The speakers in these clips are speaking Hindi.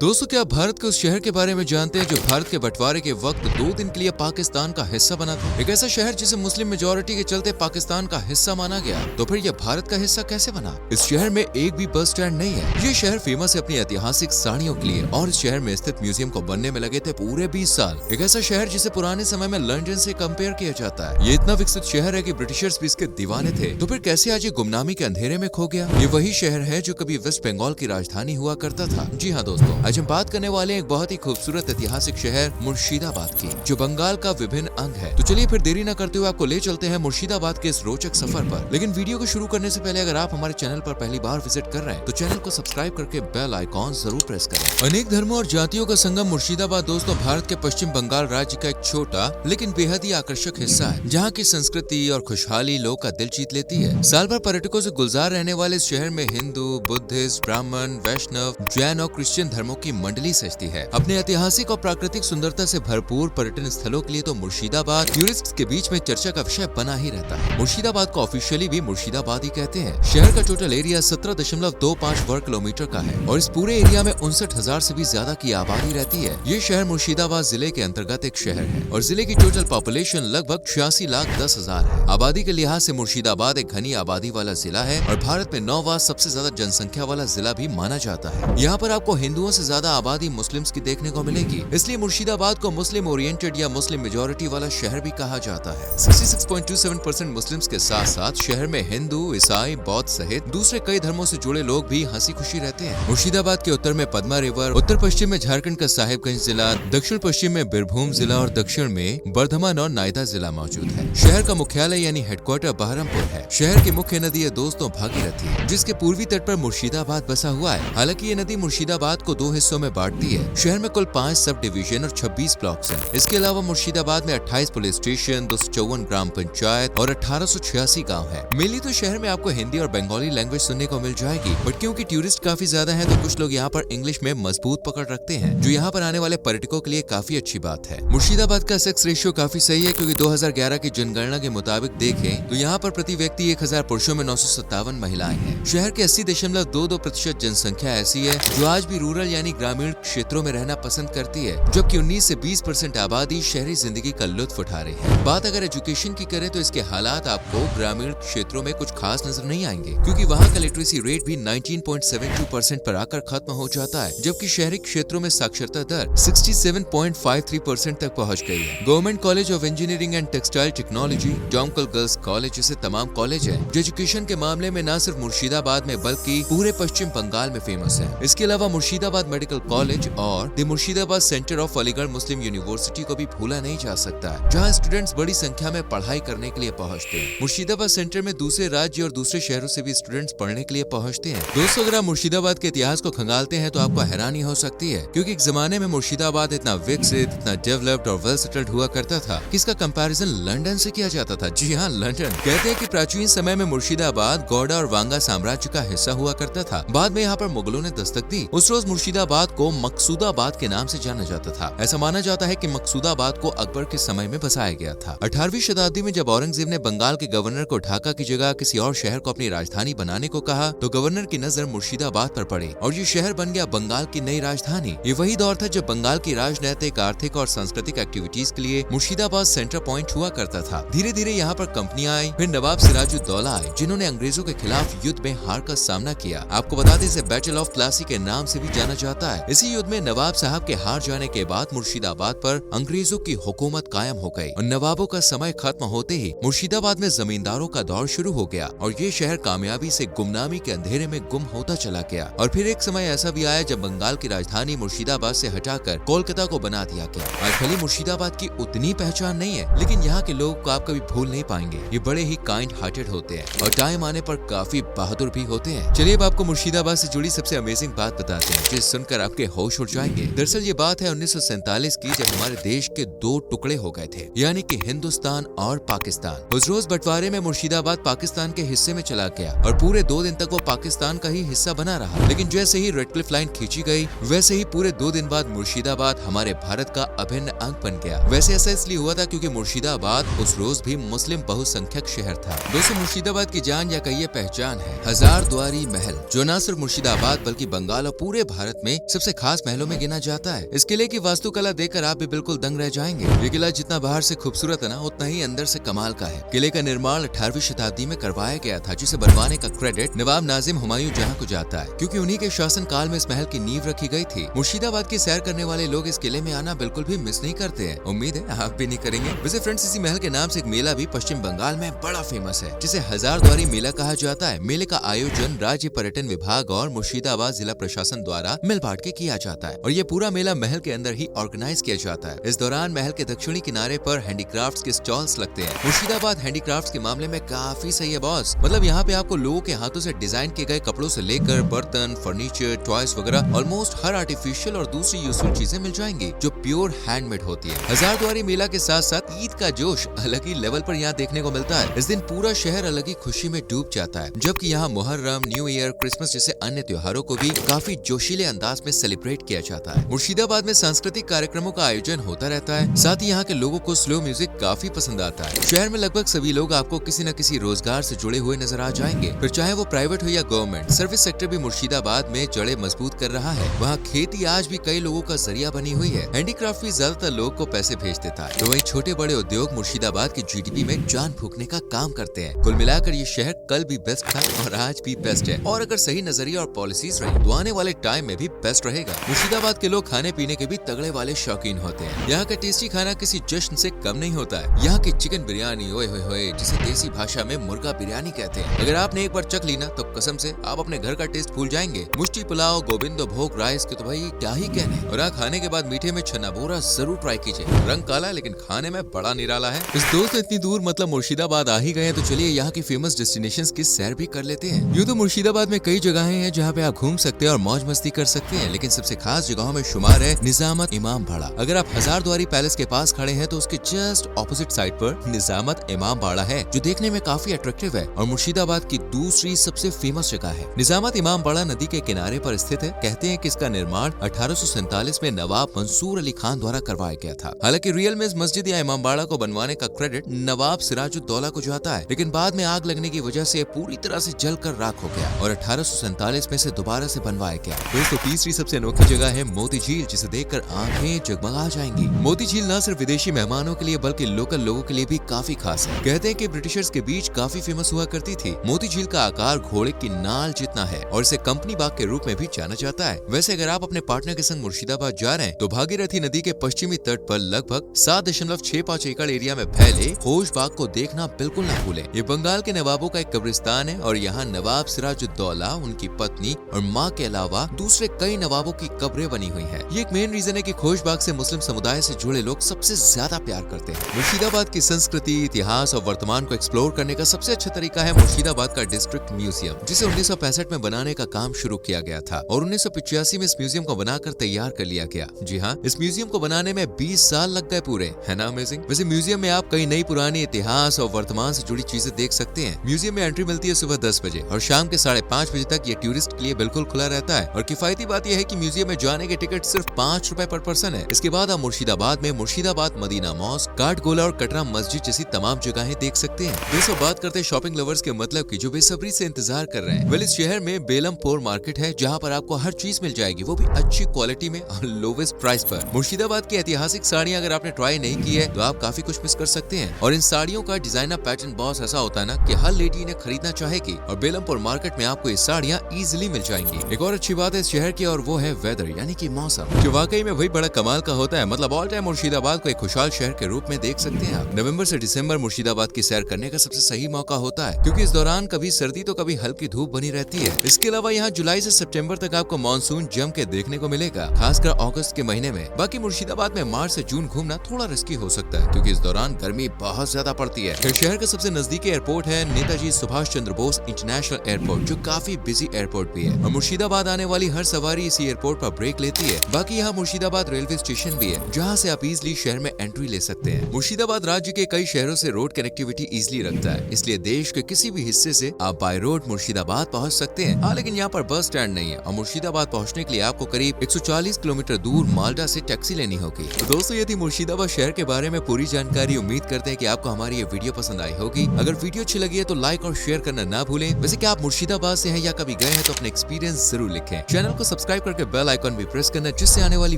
दोस्तों, क्या आप भारत के उस शहर के बारे में जानते हैं जो भारत के बंटवारे के वक्त 2 दिन के लिए पाकिस्तान का हिस्सा बना था? एक ऐसा शहर जिसे मुस्लिम मेजॉरिटी के चलते पाकिस्तान का हिस्सा माना गया। तो फिर यह भारत का हिस्सा कैसे बना? इस शहर में एक भी बस स्टैंड नहीं है। ये शहर फेमस है अपनी ऐतिहासिक साड़ियों के लिए और इस शहर में स्थित म्यूजियम को बनने में लगे थे पूरे 20 साल। एक ऐसा शहर जिसे पुराने समय में लंदन से कंपेयर किया जाता है। ये इतना विकसित शहर है कि ब्रिटिशर्स भी इसके दीवाने थे। तो फिर कैसे आज ये गुमनामी के अंधेरे में खो गया? ये वही शहर है जो कभी वेस्ट बंगाल की राजधानी हुआ करता था। जी हाँ दोस्तों, आज हम बात करने वाले एक बहुत ही खूबसूरत ऐतिहासिक शहर मुर्शिदाबाद की, जो बंगाल का विभिन्न अंग है। तो चलिए फिर देरी न करते हुए आपको ले चलते हैं मुर्शिदाबाद के इस रोचक सफर पर। लेकिन वीडियो को शुरू करने से पहले अगर आप हमारे चैनल पर पहली बार विजिट कर रहे हैं तो चैनल को सब्सक्राइब करके बेल आइकॉन जरूर प्रेस करें। अनेक धर्मों और जातियों का संगम मुर्शिदाबाद दोस्तों भारत के पश्चिम बंगाल राज्य का एक छोटा लेकिन बेहद ही आकर्षक हिस्सा है, जहाँ की संस्कृति और खुशहाली लोग का दिल जीत लेती है। साल भर पर्यटकों से गुलजार रहने वाले इस शहर में हिंदू, बुद्धिस्ट, ब्राह्मण, वैष्णव, जैन और क्रिश्चियन धर्मों की मंडली सजती है। अपने ऐतिहासिक और प्राकृतिक सुंदरता से भरपूर पर्यटन स्थलों के लिए तो मुर्शिदाबाद टूरिस्ट के बीच में चर्चा का विषय बना ही रहता है। मुर्शिदाबाद को ऑफिशियली भी मुर्शिदाबाद ही कहते हैं। शहर का टोटल एरिया 17.25 वर्ग किलोमीटर का है और इस पूरे एरिया में 59,000 से भी ज्यादा की आबादी रहती है। ये शहर मुर्शिदाबाद जिले के अंतर्गत एक शहर है और जिले की टोटल पॉपुलेशन लगभग 86,10,000 है। आबादी के लिहाज से मुर्शिदाबाद एक घनी आबादी वाला जिला है और भारत में 9वां सबसे ज्यादा जनसंख्या वाला जिला भी माना जाता है। यहाँ पर आपको हिंदुओं से ज्यादा आबादी मुस्लिम्स की देखने को मिलेगी, इसलिए मुर्शिदाबाद को मुस्लिम ओरिएंटेड या मुस्लिम मेजॉरिटी वाला शहर भी कहा जाता है। 66.27% मुस्लिम्स के साथ साथ शहर में हिंदू, ईसाई, बौद्ध सहित दूसरे कई धर्मों से जुड़े लोग भी हंसी खुशी रहते हैं। मुर्शिदाबाद के उत्तर में पद्मा रिवर, उत्तर पश्चिम में झारखंड का साहिबगंज जिला, दक्षिण पश्चिम में बीरभूम जिला और दक्षिण में बर्धमान और नायदा जिला मौजूद है। शहर का मुख्यालय यानी हेडक्वार्टर बहरमपुर है। शहर की मुख्य नदी है दोस्तों भागीरथी, जिसके पूर्वी तट पर मुर्शिदाबाद बसा हुआ है। हालांकि ये नदी मुर्शिदाबाद को 2 हिस्सों में बांटती है। शहर में कुल 5 सब डिवीजन और 26 ब्लॉक्स हैं। इसके अलावा मुर्शिदाबाद में 28 पुलिस स्टेशन, 254 ग्राम पंचायत और 1886 गांव है। मेनली तो शहर में आपको हिंदी और बंगाली लैंग्वेज सुनने को मिल जाएगी, बट क्योंकि टूरिस्ट काफी ज्यादा हैं तो कुछ लोग यहाँ पर इंग्लिश में मजबूत पकड़ रखते हैं, जो यहाँ पर आने वाले पर्यटकों के लिए काफी अच्छी बात है। मुर्शिदाबाद का सेक्स रेशियो काफी सही है, क्योंकि 2011 की जनगणना के मुताबिक देखें तो यहाँ पर प्रति व्यक्ति 1000 पुरुषों में 957 महिलाएं हैं। शहर के 80.22% जनसंख्या ऐसी है जो आज भी रूरल यानी ग्रामीण क्षेत्रों में रहना पसंद करती है, जबकि 19 से 20% आबादी शहरी जिंदगी का लुत्फ उठा रही है। बात अगर एजुकेशन की करें तो इसके हालात आपको ग्रामीण क्षेत्रों में कुछ खास नजर नहीं आएंगे, क्योंकि वहाँ का लिटरेसी रेट भी 19.72% पर आकर खत्म हो जाता है, जबकि शहरी क्षेत्रों में साक्षरता दर 67.53% तक पहुँच गई है। Government college of engineering and textile technology, Domkal girls college जैसे तमाम कॉलेज है जो एजुकेशन के मामले में न सिर्फ मुर्शिदाबाद में बल्कि पूरे पश्चिम बंगाल में फेमस है। इसके अलावा मुर्शिदाबाद मेडिकल कॉलेज और the Murshidabad centre of Aligarh Muslim university को भी भूला नहीं जा सकता, जहां स्टूडेंट्स बड़ी संख्या में पढ़ाई करने के लिए पहुंचते हैं। मुर्शिदाबाद सेंटर में दूसरे राज्य और दूसरे शहरों से भी स्टूडेंट्स पढ़ने के लिए पहुंचते हैं। दोस्तों, अगर आप मुर्शिदाबाद के इतिहास को खंगालते हैं तो आपको हैरानी हो सकती है, क्योंकि एक जमाने में मुर्शिदाबाद इतना विकसित, इतना डेवलप्ड और वेल सेटल्ड हुआ करता था कि इसका कंपैरिजन लंदन से किया जाता था। जी हाँ, लंदन। कहते हैं कि प्राचीन समय में मुर्शिदाबाद गौड़ा और वांगा साम्राज्य का हिस्सा हुआ करता था। बाद में यहाँ पर मुगलों ने दस्तक दी। उस रोज मुर्शिदाबाद को मकसूदाबाद के नाम से जाना जाता था। ऐसा माना जाता है कि मकसूदाबाद को अकबर के समय में बसाया गया था। 18वीं शताब्दी में जब औरंगजेब ने बंगाल के गवर्नर को ढाका की जगह किसी और शहर को अपनी राजधानी बनाने को कहा तो गवर्नर की नजर मुर्शिदाबाद पर पड़ी और ये शहर बन गया बंगाल की नई राजधानी। ये वही दौर था जब बंगाल की राजनैतिक, आर्थिक और सांस्कृतिक एक्टिविटीज के लिए मुर्शिदाबाद सेंटर पॉइंट हुआ करता था। धीरे धीरे यहाँ पर कंपनियां आई, फिर नवाब सिराजुद्दौला आए, जिन्होंने अंग्रेजों के खिलाफ युद्ध में हार का सामना किया। आपको बता दें इसे बैटल ऑफ प्लासी के नाम से भी जाना जाता है। इसी युद्ध में नवाब साहब के हार जाने के बाद मुर्शिदाबाद पर अंग्रेजों की हुकूमत कायम हो गई और नवाबों का समय खत्म होते ही मुर्शिदाबाद में जमींदारों का दौर शुरू हो गया और ये शहर कामयाबी से गुमनामी के अंधेरे में गुम होता चला गया। और फिर एक समय ऐसा भी आया जब बंगाल की राजधानी मुर्शिदाबाद से हटाकर कोलकाता को बना दिया गया। आज भले मुर्शिदाबाद की उतनी पहचान नहीं है, लेकिन यहाँ के लोग को आप कभी भूल नहीं पाएंगे। ये बड़े ही काइंड हार्टेड होते हैं और टाइम आने पर काफी बहादुर भी होते हैं। चलिए अब आपको मुर्शिदाबाद से जुड़ी सबसे अमेजिंग बात बताते हैं, जिसे सुनकर आपके होश उड़ जाएंगे। दरअसल ये बात है 1947 की, जब हमारे देश के 2 टुकड़े हो गए थे, यानी कि हिंदुस्तान और पाकिस्तान। उस रोज बंटवारे में मुर्शिदाबाद पाकिस्तान के हिस्से में चला गया और पूरे 2 दिन तक वो पाकिस्तान का ही हिस्सा बना रहा। लेकिन जैसे ही रेड क्लिफ लाइन खींची गई, वैसे ही पूरे 2 दिन बाद मुर्शिदाबाद हमारे भारत का अभिन्न अंग बन गया। वैसे ऐसा इसलिए हुआ था क्योंकि मुर्शिदाबाद उस रोज भी मुस्लिम बहुसंख्यक शहर था। दोस्तों, मुर्शिदाबाद की जान या कहिए पहचान है हजारद्वारी महल, जो न सिर्फ मुर्शिदाबाद बल्कि बंगाल और पूरे भारत में में सबसे खास महलों में गिना जाता है। इस किले की वास्तुकला देखकर आप भी बिल्कुल दंग रह जाएंगे। ये किला जितना बाहर से खूबसूरत है ना, उतना ही अंदर से कमाल का है। किले का निर्माण 18वीं शताब्दी में करवाया गया था, जिसे बनवाने का क्रेडिट नवाब नाजिम हुमायूं जहां को जाता है, क्योंकि उन्हीं के शासन काल में इस महल की नींव रखी गई थी। मुर्शिदाबाद की सैर करने वाले लोग इस किले में आना बिल्कुल भी मिस नहीं करते हैं। उम्मीद है आप भी नहीं करेंगे। वैसे फ्रेंड्स, इसी महल के नाम से एक मेला भी पश्चिम बंगाल में बड़ा फेमस है, जिसे हजारद्वारी मेला कहा जाता है। मेले का आयोजन राज्य पर्यटन विभाग और मुर्शिदाबाद जिला प्रशासन द्वारा मिल बांट के किया जाता है, और ये पूरा मेला महल के अंदर ही ऑर्गेनाइज किया जाता है। इस दौरान महल के दक्षिणी किनारे पर हैंडीक्राफ्ट्स के स्टॉल्स लगते हैं। मुर्शिदाबाद हैंडीक्राफ्ट्स के मामले में काफी सही है बॉस। मतलब यहाँ पे आपको लोगों के हाथों से डिजाइन किए गए कपड़ों से लेकर बर्तन, फर्नीचर, टॉयज वगैरह ऑलमोस्ट हर आर्टिफिशियल और दूसरी यूजफुल चीजें मिल जाएंगी, जो प्योर हैंडमेड होती है। हजारद्वारी मेला के साथ साथ ईद का जोश अलग ही लेवल पर यहाँ देखने को मिलता है। इस दिन पूरा शहर अलग ही खुशी में डूब जाता है, जबकि यहाँ मुहर्रम, न्यू ईयर, क्रिसमस जैसे अन्य त्योहारों को भी काफी जोशीले अंदाज में सेलिब्रेट किया जाता है। मुर्शिदाबाद में सांस्कृतिक कार्यक्रमों का आयोजन होता रहता है। साथ ही यहाँ के लोगों को स्लो म्यूजिक काफी पसंद आता है। शहर में लगभग सभी लोग आपको किसी न किसी रोजगार से जुड़े हुए नजर आ जाएंगे, फिर चाहे वो प्राइवेट हो या गवर्नमेंट। सर्विस सेक्टर भी मुर्शिदाबाद में जड़ें मजबूत कर रहा है। वहाँ खेती आज भी कई लोगों का जरिया बनी हुई है। हैंडीक्राफ्ट भी ज्यादातर लोग को पैसे भेज देता है, तो वहीं छोटे बड़े उद्योग मुर्शिदाबाद की जीडीपी में जान फूंकने का काम करते हैं। कुल मिलाकर ये शहर कल भी बेस्ट था और आज भी बेस्ट है, और अगर सही नजरिया और पॉलिसीज रही तो आने वाले टाइम में भी बेस्ट रहेगा। मुर्शिदाबाद के लोग खाने पीने के भी तगड़े वाले शौकीन होते हैं। यहाँ का टेस्टी खाना किसी जश्न से कम नहीं होता है। यहाँ की चिकन बिरयानी, ओए होए होए, जिसे देसी भाषा में मुर्गा बिरयानी कहते हैं, अगर आपने एक बार चख ली ना तो कसम से आप अपने घर का टेस्ट भूल जाएंगे। मुष्टी पुलाव, गोविंदो भोग राइस के तो भाई क्या ही कहने। और खाने के बाद मीठे में छन्ना बोरा जरूर ट्राई कीजिए। रंग काला है लेकिन खाने में बड़ा निराला है। इस दोस्त इतनी दूर मतलब मुर्शिदाबाद आ ही गए, तो चलिए यहाँ की फेमस डेस्टिनेशंस की सैर भी कर लेते हैं। यूँ तो मुर्शिदाबाद में कई जगहें हैं जहाँ पे आप घूम सकते हैं और मौज मस्ती कर सकते हैं, लेकिन सबसे खास जगहों में शुमार है निजामत इमाम बाड़ा। अगर आप हजारद्वारी पैलेस के पास खड़े हैं तो उसके जस्ट ऑपोजिट साइड पर निजामत इमाम बाड़ा है, जो देखने में काफी अट्रैक्टिव है और मुर्शिदाबाद की दूसरी सबसे फेमस जगह है। निजामत इमाम बाड़ा नदी के किनारे पर स्थित है। कहते हैं कि इसका निर्माण 1847 में नवाब मंसूर अली खान द्वारा करवाया गया था। हालांकि रियल में इस मस्जिद या इमाम बाड़ा को बनवाने का क्रेडिट नवाब सिराजुद्दौला को जाता है, लेकिन बाद में आग लगने की वजह से पूरी तरह से जलकर राख हो गया और 1847 में से दोबारा से बनवाया गया। दोस्तों, तीसरी सबसे अनोखी जगह है मोती झील, जिसे देखकर आंखें जगमगा जाएंगी। मोती झील न सिर्फ विदेशी मेहमानों के लिए बल्कि लोकल लोगों के लिए भी काफी खास है। कहते हैं कि ब्रिटिशर्स के बीच काफी फेमस हुआ करती थी। मोती झील का आकार घोड़े की नाल जितना है और इसे कंपनी बाग के रूप में भी जाना जाता है। वैसे अगर आप अपने पार्टनर के संग मुर्शिदाबाद जा रहे हैं तो भागीरथी नदी के पश्चिमी तट पर लगभग 7.65 एकड़ एरिया में फैले खोज बाग को देखना बिल्कुल न भूलें। ये बंगाल के नवाबों का एक कब्रिस्तान है और यहाँ नवाब सिराजुद्दौला, उनकी पत्नी और माँ के अलावा दूसरे कई नवाबों की कब्रें बनी हुई हैं। ये एक मेन रीजन है कि खोज बाग से मुस्लिम समुदाय से जुड़े लोग सबसे ज्यादा प्यार करते हैं। मुर्शिदाबाद की संस्कृति, इतिहास और वर्तमान को एक्सप्लोर करने का सबसे अच्छा तरीका है मुर्शिदाबाद का डिस्ट्रिक्ट म्यूजियम, जिसे 1965 में बनाने का काम शुरू किया गया था और 1985 में इस म्यूजियम को बनाकर तैयार कर लिया गया। जी हाँ, इस म्यूजियम को बनाने में 20 साल लग गए पूरे, है ना अमेजिंग। वैसे म्यूजियम में आप कई नई पुरानी इतिहास और वर्तमान से जुड़ी चीजें देख सकते हैं। म्यूजियम में एंट्री मिलती है सुबह 10 बजे और शाम के 5:30 बजे तक ये टूरिस्ट के लिए बिल्कुल खुला रहता है। और किफायती बात यह है कि म्यूजियम में जाने के टिकट सिर्फ 5 रुपए पर पर्सन है। इसके बाद आप मुर्शिदाबाद में मुर्शिदाबाद मदीना मॉस्क, काठगोला और कटरा मस्जिद जैसी तमाम जगहें देख सकते हैं। दोस्तों, बात करते हैं शॉपिंग लवर्स के मतलब की जो बेसब्री से इंतजार कर रहे हैं। वेल, इस शहर में बेलमपुर मार्केट है जहाँ पर आपको हर चीज मिल जाएगी, वो भी अच्छी क्वालिटी में और लोवेस्ट प्राइस पर। मुर्शिदाबाद की ऐतिहासिक साड़ियाँ अगर आपने ट्राई नहीं की है तो आप काफी कुछ मिस कर सकते हैं। और इन साड़ियों का डिजाइनर पैटर्न बहुत ऐसा होता है ना कि हर लेडी इन्हें खरीदना चाहेगी और बेलमपुर मार्केट में आपको ये साड़ियाँ इजिली मिल जाएंगी। एक और अच्छी बात है इस शहर की और वो है वेदर, यानी कि मौसम, जो वाकई में वही बड़ा कमाल का होता है। मतलब ऑल टाइम मुर्शिदाबाद को एक खुशहाल शहर के रूप में देख सकते हैं आप। नवंबर से दिसंबर मुर्शिदाबाद की सैर करने का सबसे सही मौका होता है, क्योंकि इस दौरान कभी सर्दी तो कभी हल्की धूप बनी रहती है। इसके अलावा यहाँ जुलाई से सितंबर तक आपको मानसून जम के देखने को मिलेगा, खासकर अगस्त के महीने में। बाकी मुर्शिदाबाद में मार्च से जून घूमना थोड़ा रिस्की हो सकता है, क्योंकि इस दौरान गर्मी बहुत ज्यादा पड़ती है। फिर शहर का सबसे नजदीकी एयरपोर्ट है नेताजी सुभाष चंद्र बोस इंटरनेशनल एयरपोर्ट, जो काफी बिजी एयरपोर्ट भी है और मुर्शिदाबाद आने वाली हर सवारी इसी एयरपोर्ट पर ब्रेक लेती है। बाकी यहाँ मुर्शिदाबाद रेलवे स्टेशन भी है, जहाँ से आप इजिली शहर में एंट्री ले सकते हैं। मुर्शिदाबाद राज्य के कई शहरों से रोड कनेक्टिविटी इजिली रखता है, इसलिए देश के किसी भी हिस्से से आप बाय रोड मुर्शिदाबाद पहुँच सकते हैं। हाँ, लेकिन यहाँ पर बस स्टैंड नहीं है और मुर्शिदाबाद पहुँचने के लिए आपको करीब 140 किलोमीटर दूर माल्टा से टैक्सी लेनी होगी। तो दोस्तों, ये थी मुर्शिदाबाद शहर के बारे में पूरी जानकारी। उम्मीद करते हैं कि आपको हमारी ये वीडियो पसंद आई होगी। अगर वीडियो अच्छी लगी है तो लाइक और शेयर करना ना भूलें। वैसे क्या आप मुर्शिदाबाद से हैं या कभी गए हैं तो अपने एक्सपीरियंस जरूर लिखें। चैनल को सब्सक्राइब करके बेल आइकॉन भी प्रेस करना जिससे आने वाली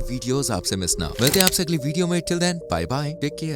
वीडियोस आपसे मिस ना हो। मिलते हैं आपसे अगली वीडियो में। Till then bye bye, take care.